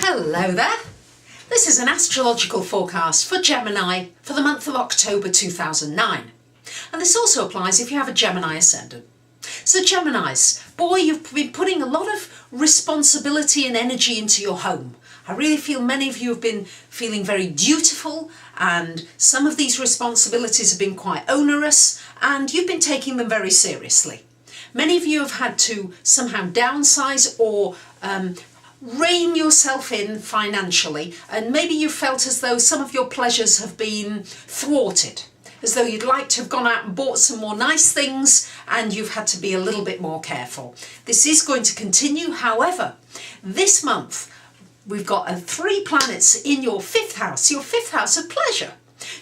Hello there. This is an astrological forecast for Gemini for the month of October 2009. And this also applies if you have a Gemini ascendant. So Geminis, boy, you've been putting a lot of responsibility and energy into your home. I really feel many of you have been feeling very dutiful, and some of these responsibilities have been quite onerous, and you've been taking them very seriously. Many of you have had to somehow downsize or rein yourself in financially, and maybe you felt as though some of your pleasures have been thwarted, as though you'd like to have gone out and bought some more nice things and you've had to be a little bit more careful. This is going to continue. However, this month we've got 3 planets in your 5th house of pleasure,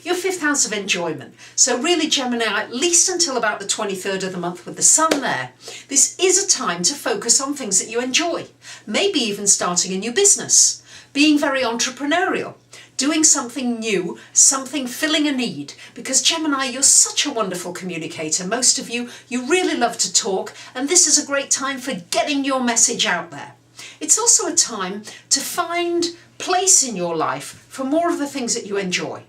your 5th house of enjoyment. So really, Gemini, at least until about the 23rd of the month with the sun there, this is a time to focus on things that you enjoy. Maybe even starting a new business, being very entrepreneurial, doing something new, something filling a need. Because Gemini, you're such a wonderful communicator. Most of you really love to talk, and this is a great time for getting your message out there. It's also a time to find place in your life for more of the things that you enjoy,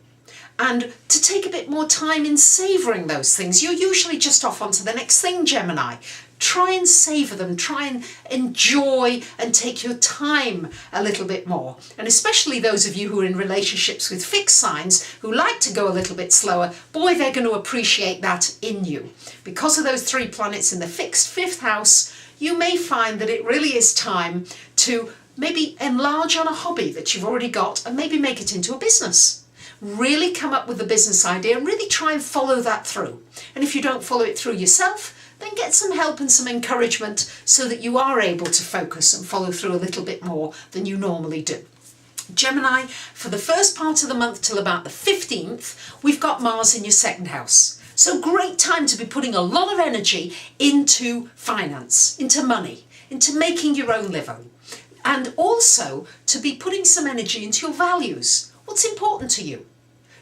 and to take a bit more time in savouring those things. You're usually just off onto the next thing, Gemini. Try and savour them, try and enjoy and take your time a little bit more. And especially those of you who are in relationships with fixed signs who like to go a little bit slower, boy, they're going to appreciate that in you. Because of those 3 planets in the fixed 5th house, you may find that it really is time to maybe enlarge on a hobby that you've already got and maybe make it into a business. Really come up with a business idea and really try and follow that through. And if you don't follow it through yourself, then get some help and some encouragement so that you are able to focus and follow through a little bit more than you normally do. Gemini, for the first part of the month till about the 15th, we've got Mars in your 2nd house. So great time to be putting a lot of energy into finance, into money, into making your own living, and also to be putting some energy into your values. What's important to you?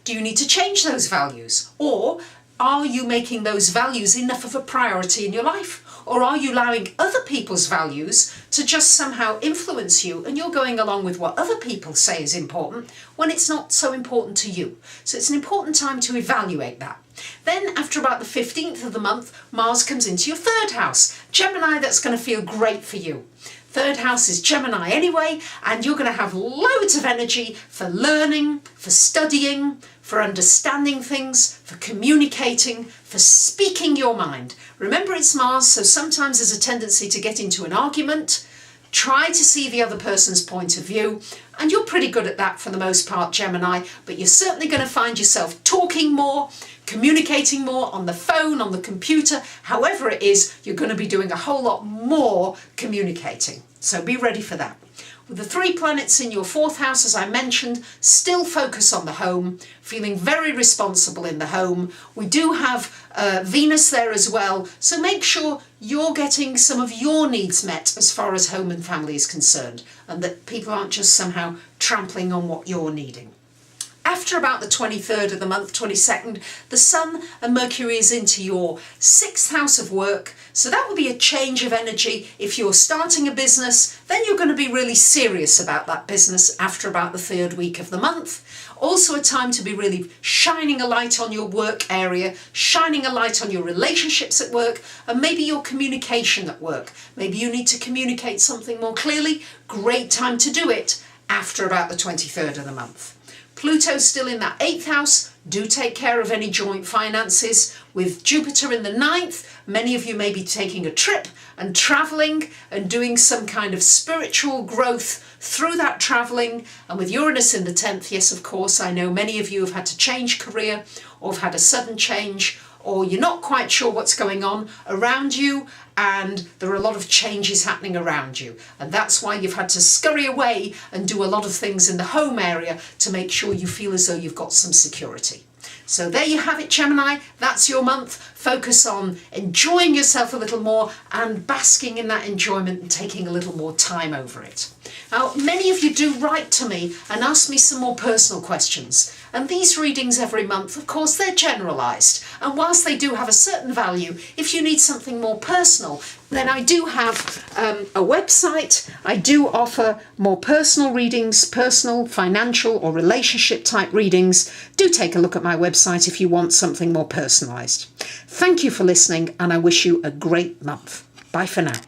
Do you need to change those values? Or are you making those values enough of a priority in your life? Or are you allowing other people's values to just somehow influence you and you're going along with what other people say is important when it's not so important to you? So it's an important time to evaluate that. Then after about the 15th of the month, Mars comes into your 3rd house. Gemini, that's going to feel great for you. 3rd house is Gemini anyway, and you're going to have loads of energy for learning, for studying, for understanding things, for communicating, for speaking your mind. Remember, it's Mars, so sometimes there's a tendency to get into an argument. Try to see the other person's point of view, and you're pretty good at that for the most part, Gemini, but you're certainly going to find yourself talking more, communicating more on the phone, on the computer, however it is, you're going to be doing a whole lot more communicating. So be ready for that. With the 3 planets in your 4th house, as I mentioned, still focus on the home, feeling very responsible in the home. We do have Venus there as well, so make sure you're getting some of your needs met as far as home and family is concerned, and that people aren't just somehow trampling on what you're needing. After about the 23rd of the month, 22nd, the Sun and Mercury is into your 6th house of work. So that will be a change of energy. If you're starting a business, then you're going to be really serious about that business after about the 3rd week of the month. Also a time to be really shining a light on your work area, shining a light on your relationships at work, and maybe your communication at work. Maybe you need to communicate something more clearly. Great time to do it after about the 23rd of the month. Pluto's still in that 8th house. Do take care of any joint finances. With Jupiter in the 9th, many of you may be taking a trip and travelling and doing some kind of spiritual growth through that travelling. And with Uranus in the 10th, yes, of course, I know many of you have had to change career or have had a sudden change, or you're not quite sure what's going on around you, and there are a lot of changes happening around you, and that's why you've had to scurry away and do a lot of things in the home area to make sure you feel as though you've got some security. So there you have it, Gemini. That's your month. focus on enjoying yourself a little more and basking in that enjoyment and taking a little more time over it. Now, many of you do write to me and ask me some more personal questions. And these readings every month, of course, they're generalised. And whilst they do have a certain value, if you need something more personal, then I do have a website. I do offer more personal readings, personal, financial or relationship type readings. Do take a look at my website if you want something more personalised. Thank you for listening, and I wish you a great month. Bye for now.